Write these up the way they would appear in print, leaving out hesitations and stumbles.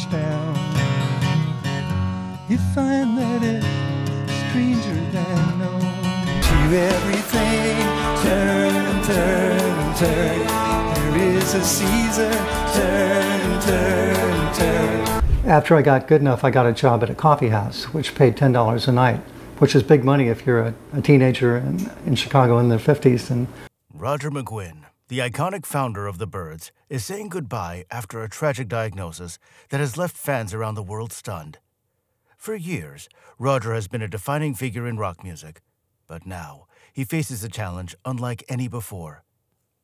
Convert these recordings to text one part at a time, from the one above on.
touchdown. You find that it's stranger than known. To everything, turn, turn, turn. There is a season, turn, turn, turn. After I got good enough, I got a job at a coffee house, which paid $10 a night, which is big money if you're a teenager in Chicago in the 50s. And Roger McGuinn, the iconic founder of the Byrds, is saying goodbye after a tragic diagnosis that has left fans around the world stunned. For years, Roger has been a defining figure in rock music, but now he faces a challenge unlike any before.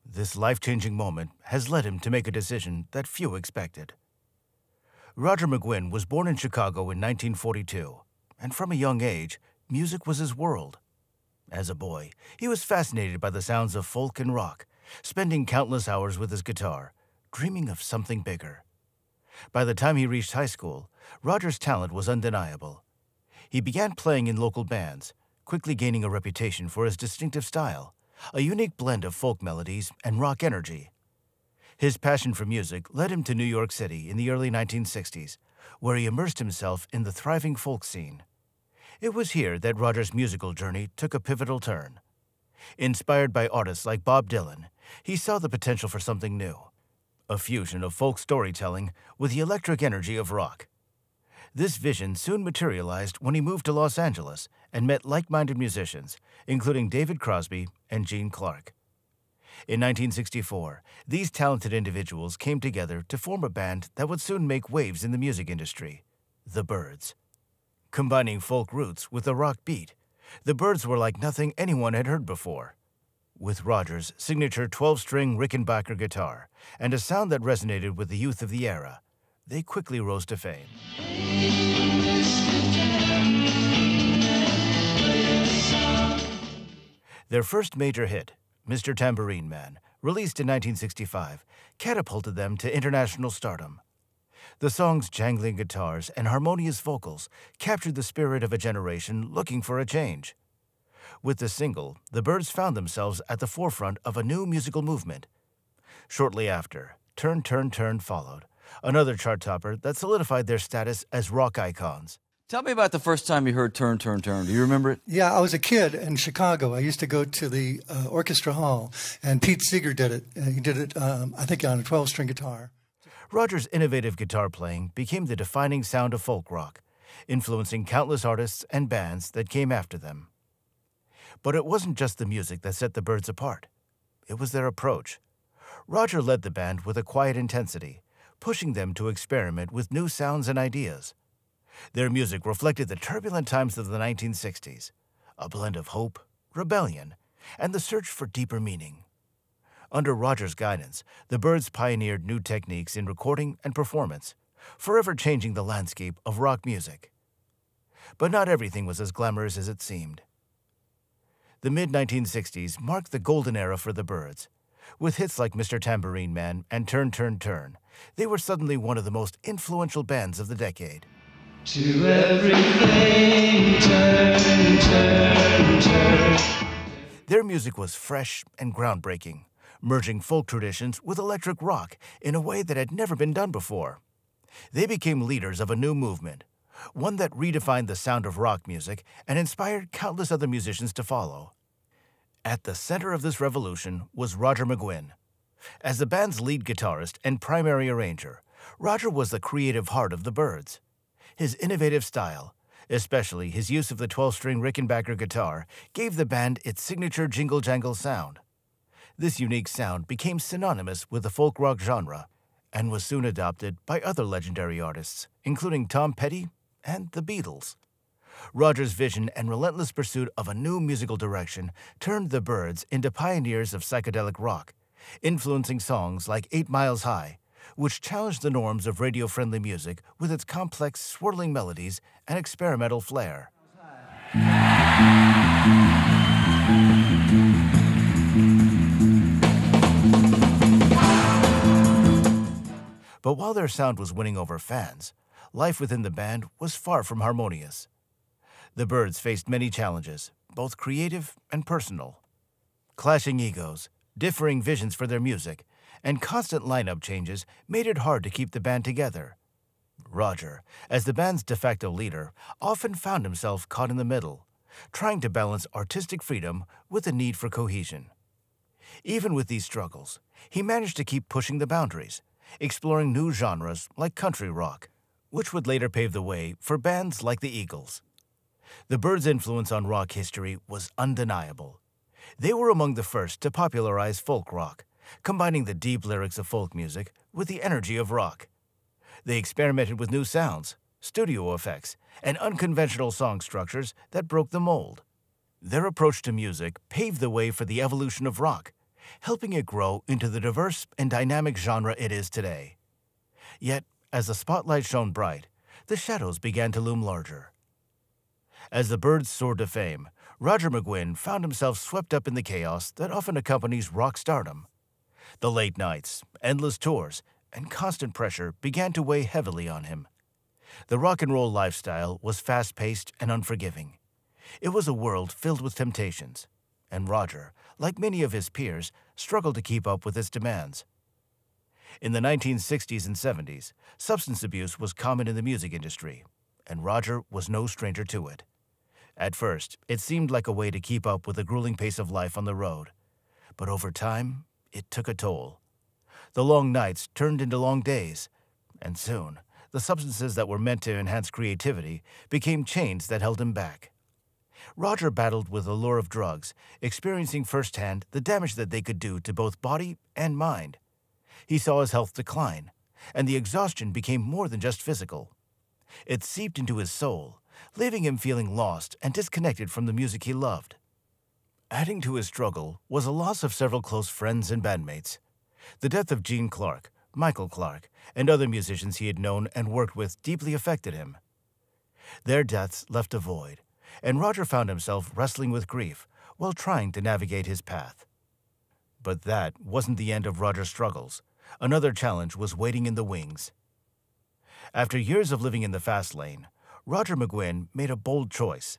This life-changing moment has led him to make a decision that few expected. Roger McGuinn was born in Chicago in 1942, and from a young age, music was his world. As a boy, he was fascinated by the sounds of folk and rock, spending countless hours with his guitar, dreaming of something bigger. By the time he reached high school, Roger's talent was undeniable. He began playing in local bands, quickly gaining a reputation for his distinctive style, a unique blend of folk melodies and rock energy. His passion for music led him to New York City in the early 1960s, where he immersed himself in the thriving folk scene. It was here that Roger's musical journey took a pivotal turn. Inspired by artists like Bob Dylan, he saw the potential for something new, a fusion of folk storytelling with the electric energy of rock. This vision soon materialized when he moved to Los Angeles and met like-minded musicians, including David Crosby and Gene Clark. In 1964, these talented individuals came together to form a band that would soon make waves in the music industry, the Byrds. Combining folk roots with a rock beat, the Byrds were like nothing anyone had heard before. With Roger's signature 12-string Rickenbacker guitar and a sound that resonated with the youth of the era, they quickly rose to fame. Their first major hit, Mr. Tambourine Man, released in 1965, catapulted them to international stardom. The song's jangling guitars and harmonious vocals captured the spirit of a generation looking for a change. With the single, the Byrds found themselves at the forefront of a new musical movement. Shortly after, Turn, Turn, Turn followed, another chart topper that solidified their status as rock icons. Tell me about the first time you heard Turn, Turn, Turn. Do you remember it? yeah, I was a kid in Chicago. I used to go to the orchestra hall, and Pete Seeger did it. He did it, I think, on a 12-string guitar. Roger's innovative guitar playing became the defining sound of folk rock, influencing countless artists and bands that came after them. But it wasn't just the music that set the Byrds apart. It was their approach. Roger led the band with a quiet intensity, pushing them to experiment with new sounds and ideas. Their music reflected the turbulent times of the 1960s, a blend of hope, rebellion, and the search for deeper meaning. Under Roger's guidance, the Byrds pioneered new techniques in recording and performance, forever changing the landscape of rock music. But not everything was as glamorous as it seemed. The mid-1960s marked the golden era for the Byrds. With hits like Mr. Tambourine Man and Turn, Turn, Turn, they were suddenly one of the most influential bands of the decade. To everything, turn, turn, turn. Their music was fresh and groundbreaking, merging folk traditions with electric rock in a way that had never been done before. They became leaders of a new movement, one that redefined the sound of rock music and inspired countless other musicians to follow. At the center of this revolution was Roger McGuinn. As the band's lead guitarist and primary arranger, Roger was the creative heart of the Byrds. His innovative style, especially his use of the 12-string Rickenbacker guitar, gave the band its signature jingle-jangle sound. This unique sound became synonymous with the folk rock genre and was soon adopted by other legendary artists, including Tom Petty and the Beatles. Roger's vision and relentless pursuit of a new musical direction turned the Byrds into pioneers of psychedelic rock, influencing songs like 8 Miles High, which challenged the norms of radio-friendly music with its complex, swirling melodies and experimental flair. But while their sound was winning over fans, life within the band was far from harmonious. The Byrds faced many challenges, both creative and personal. Clashing egos, differing visions for their music, and constant lineup changes made it hard to keep the band together. Roger, as the band's de facto leader, often found himself caught in the middle, trying to balance artistic freedom with the need for cohesion. Even with these struggles, he managed to keep pushing the boundaries, exploring new genres like country rock, which would later pave the way for bands like the Eagles. The Byrds' influence on rock history was undeniable. They were among the first to popularize folk rock, combining the deep lyrics of folk music with the energy of rock. They experimented with new sounds, studio effects, and unconventional song structures that broke the mold. Their approach to music paved the way for the evolution of rock, helping it grow into the diverse and dynamic genre it is today. Yet, as the spotlight shone bright, the shadows began to loom larger. As the Byrds soared to fame, Roger McGuinn found himself swept up in the chaos that often accompanies rock stardom. The late nights, endless tours, and constant pressure began to weigh heavily on him. The rock and roll lifestyle was fast-paced and unforgiving. It was a world filled with temptations, and Roger, like many of his peers, struggled to keep up with its demands. In the 1960s and 70s, substance abuse was common in the music industry, and Roger was no stranger to it. At first, it seemed like a way to keep up with the grueling pace of life on the road, but over time, it took a toll. The long nights turned into long days, and soon, the substances that were meant to enhance creativity became chains that held him back. Roger battled with the lure of drugs, experiencing firsthand the damage that they could do to both body and mind. He saw his health decline, and the exhaustion became more than just physical. It seeped into his soul, leaving him feeling lost and disconnected from the music he loved. Adding to his struggle was a loss of several close friends and bandmates. The death of Gene Clark, Michael Clark, and other musicians he had known and worked with deeply affected him. Their deaths left a void, and Roger found himself wrestling with grief while trying to navigate his path. But that wasn't the end of Roger's struggles. Another challenge was waiting in the wings. After years of living in the fast lane, Roger McGuinn made a bold choice.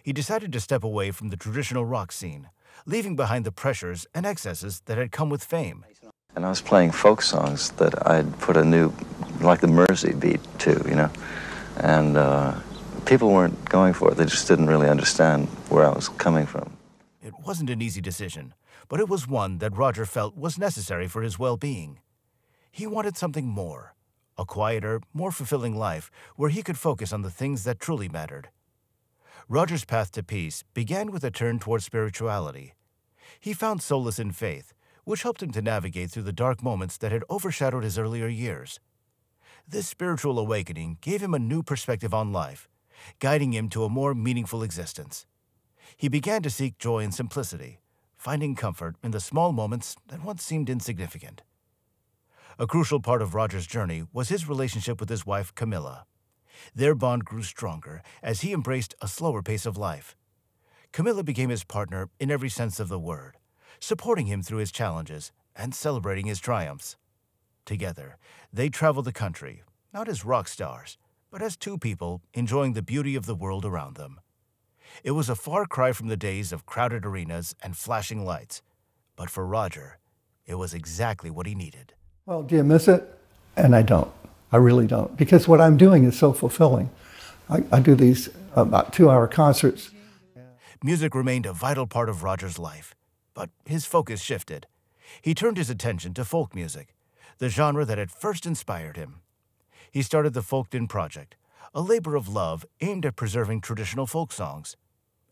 He decided to step away from the traditional rock scene, leaving behind the pressures and excesses that had come with fame. And I was playing folk songs that I'd put a new, like the Mersey beat to, you know, and people weren't going for it. They just didn't really understand where I was coming from. It wasn't an easy decision, but it was one that Roger felt was necessary for his well-being. He wanted something more, a quieter, more fulfilling life where he could focus on the things that truly mattered. Roger's path to peace began with a turn toward spirituality. He found solace in faith, which helped him to navigate through the dark moments that had overshadowed his earlier years. This spiritual awakening gave him a new perspective on life, guiding him to a more meaningful existence. He began to seek joy in simplicity, finding comfort in the small moments that once seemed insignificant. A crucial part of Roger's journey was his relationship with his wife, Camilla. Their bond grew stronger as he embraced a slower pace of life. Camilla became his partner in every sense of the word, supporting him through his challenges and celebrating his triumphs. Together, they traveled the country, not as rock stars, but as two people enjoying the beauty of the world around them. It was a far cry from the days of crowded arenas and flashing lights, but for Roger, it was exactly what he needed. Well, do you miss it? And I don't. I really don't. Because what I'm doing is so fulfilling. I do these about 2-hour concerts. Music remained a vital part of Roger's life, but his focus shifted. He turned his attention to folk music, the genre that had first inspired him. He started the Folkden Project, a labor of love aimed at preserving traditional folk songs.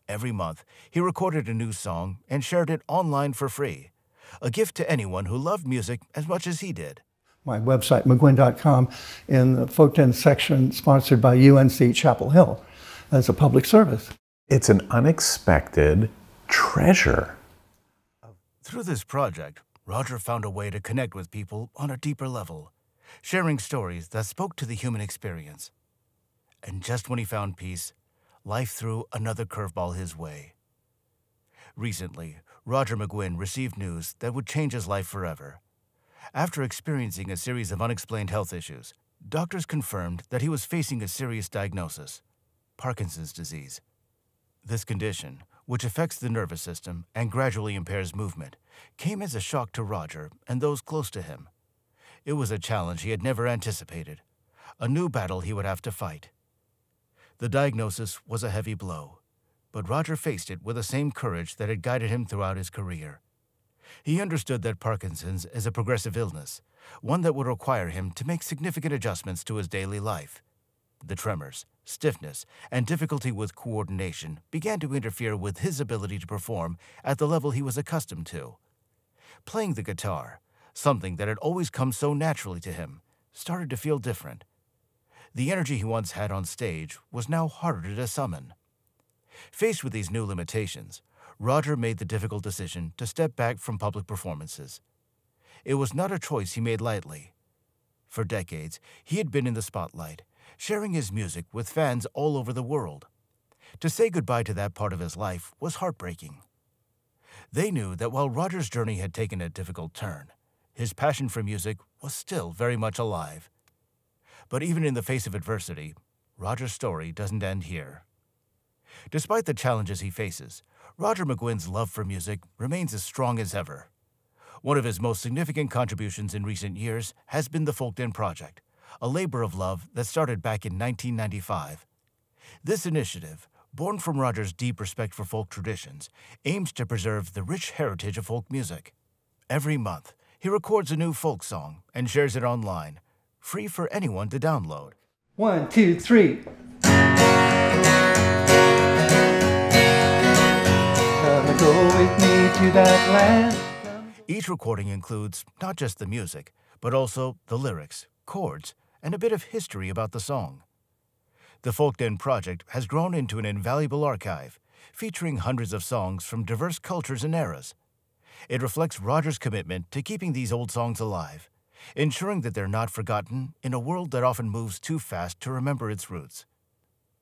Every month, he recorded a new song and shared it online for free, a gift to anyone who loved music as much as he did. My website, McGuinn.com, in the Folkden section, sponsored by UNC Chapel Hill as a public service. It's an unexpected treasure. Through this project, Roger found a way to connect with people on a deeper level, sharing stories that spoke to the human experience. And just when he found peace, life threw another curveball his way. Recently, Roger McGuinn received news that would change his life forever. After experiencing a series of unexplained health issues, doctors confirmed that he was facing a serious diagnosis, Parkinson's disease. This condition, which affects the nervous system and gradually impairs movement, came as a shock to Roger and those close to him. It was a challenge he had never anticipated, a new battle he would have to fight. The diagnosis was a heavy blow, but Roger faced it with the same courage that had guided him throughout his career. He understood that Parkinson's is a progressive illness, one that would require him to make significant adjustments to his daily life. The tremors, stiffness, and difficulty with coordination began to interfere with his ability to perform at the level he was accustomed to. Playing the guitar, something that had always come so naturally to him, started to feel different. The energy he once had on stage was now harder to summon. Faced with these new limitations, Roger made the difficult decision to step back from public performances. It was not a choice he made lightly. For decades, he had been in the spotlight, sharing his music with fans all over the world. To say goodbye to that part of his life was heartbreaking. They knew that while Roger's journey had taken a difficult turn, his passion for music was still very much alive. But even in the face of adversity, Roger's story doesn't end here. Despite the challenges he faces, Roger McGuinn's love for music remains as strong as ever. One of his most significant contributions in recent years has been the Folk Den Project, a labor of love that started back in 1995. This initiative, born from Roger's deep respect for folk traditions, aims to preserve the rich heritage of folk music. Every month, he records a new folk song and shares it online, free for anyone to download. 1, 2, 3. Come go with me to that land. Each recording includes not just the music, but also the lyrics, chords, and a bit of history about the song. The Folk Den Project has grown into an invaluable archive, featuring hundreds of songs from diverse cultures and eras. It reflects Roger's commitment to keeping these old songs alive, ensuring that they're not forgotten in a world that often moves too fast to remember its roots.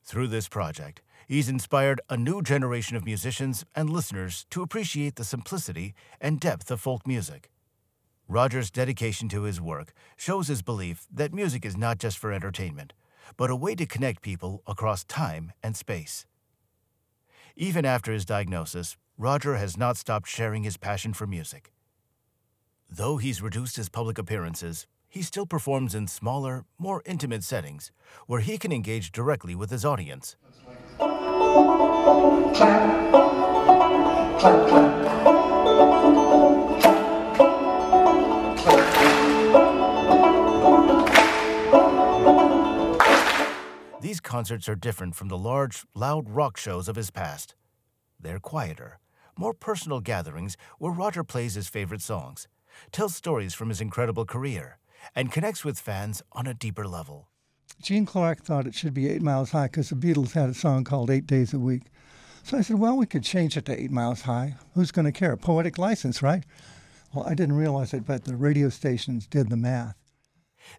Through this project, he's inspired a new generation of musicians and listeners to appreciate the simplicity and depth of folk music. Roger's dedication to his work shows his belief that music is not just for entertainment, but a way to connect people across time and space. Even after his diagnosis, Roger has not stopped sharing his passion for music. Though he's reduced his public appearances, he still performs in smaller, more intimate settings where he can engage directly with his audience. Clap, clap, clap. These concerts are different from the large, loud rock shows of his past. They're quieter, more personal gatherings where Roger plays his favorite songs, tells stories from his incredible career, and connects with fans on a deeper level. Gene Clark thought it should be 8 Miles High because the Beatles had a song called 8 Days a Week. So I said, well, we could change it to 8 Miles High. Who's going to care? Poetic license, right? Well, I didn't realize it, but the radio stations did the math.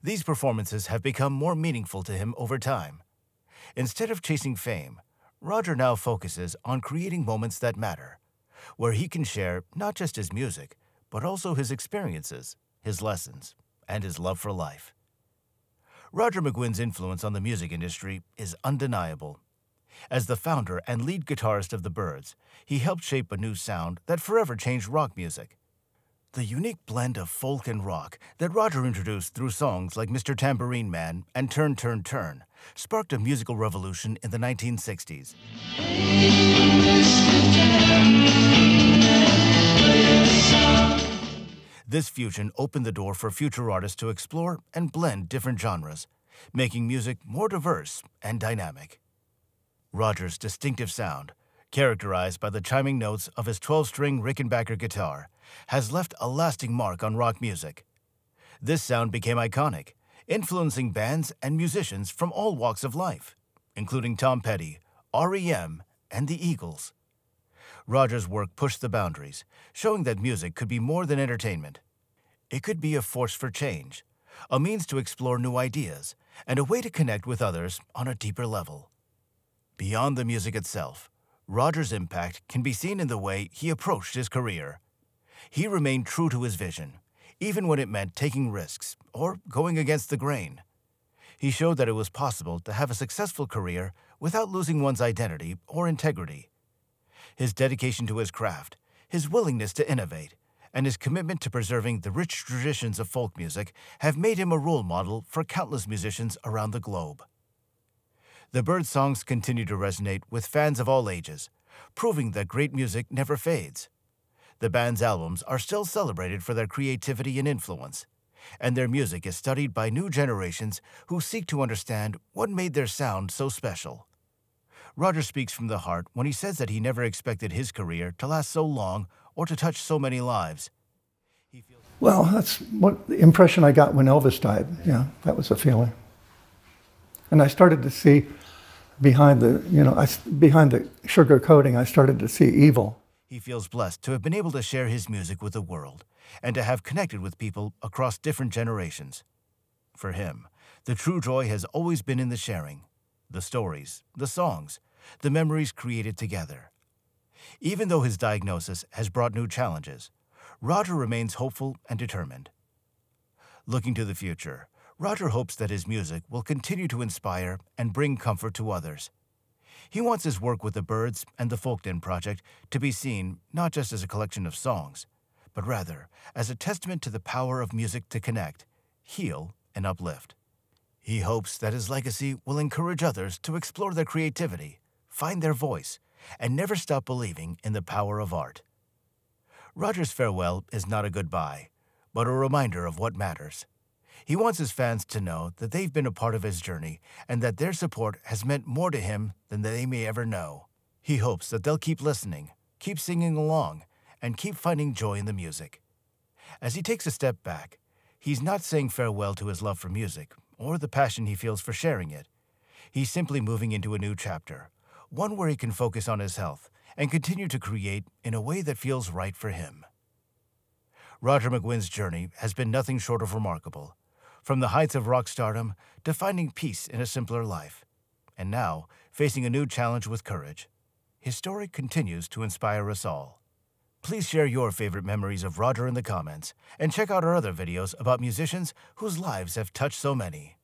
These performances have become more meaningful to him over time. Instead of chasing fame, Roger now focuses on creating moments that matter, where he can share not just his music, but also his experiences, his lessons, and his love for life. Roger McGuinn's influence on the music industry is undeniable. As the founder and lead guitarist of the Byrds, he helped shape a new sound that forever changed rock music. The unique blend of folk and rock that Roger introduced through songs like Mr. Tambourine Man and Turn, Turn, Turn sparked a musical revolution in the 1960s. This fusion opened the door for future artists to explore and blend different genres, making music more diverse and dynamic. Roger's distinctive sound, characterized by the chiming notes of his 12-string Rickenbacker guitar, has left a lasting mark on rock music. This sound became iconic, influencing bands and musicians from all walks of life, including Tom Petty, R.E.M., and the Eagles. Roger's work pushed the boundaries, showing that music could be more than entertainment. It could be a force for change, a means to explore new ideas, and a way to connect with others on a deeper level. Beyond the music itself, Roger's impact can be seen in the way he approached his career. He remained true to his vision, even when it meant taking risks or going against the grain. He showed that it was possible to have a successful career without losing one's identity or integrity. His dedication to his craft, his willingness to innovate, and his commitment to preserving the rich traditions of folk music have made him a role model for countless musicians around the globe. The Byrds songs continue to resonate with fans of all ages, proving that great music never fades. The band's albums are still celebrated for their creativity and influence, and their music is studied by new generations who seek to understand what made their sound so special. Roger speaks from the heart when he says that he never expected his career to last so long or to touch so many lives. Well, that's what the impression I got when Elvis died. Yeah, that was a feeling. And I started to see behind the sugar coating, I started to see evil. He feels blessed to have been able to share his music with the world and to have connected with people across different generations. For him, the true joy has always been in the sharing, the stories, the songs, the memories created together. Even though his diagnosis has brought new challenges, Roger remains hopeful and determined. Looking to the future, Roger hopes that his music will continue to inspire and bring comfort to others. He wants his work with the Byrds and the Folk Den Project to be seen not just as a collection of songs, but rather as a testament to the power of music to connect, heal, and uplift. He hopes that his legacy will encourage others to explore their creativity, find their voice, and never stop believing in the power of art. Roger's farewell is not a goodbye, but a reminder of what matters. He wants his fans to know that they've been a part of his journey and that their support has meant more to him than they may ever know. He hopes that they'll keep listening, keep singing along, and keep finding joy in the music. As he takes a step back, he's not saying farewell to his love for music or the passion he feels for sharing it. He's simply moving into a new chapter, one where he can focus on his health and continue to create in a way that feels right for him. Roger McGuinn's journey has been nothing short of remarkable, from the heights of rock stardom to finding peace in a simpler life, and now facing a new challenge with courage. His story continues to inspire us all. Please share your favorite memories of Roger in the comments, and check out our other videos about musicians whose lives have touched so many.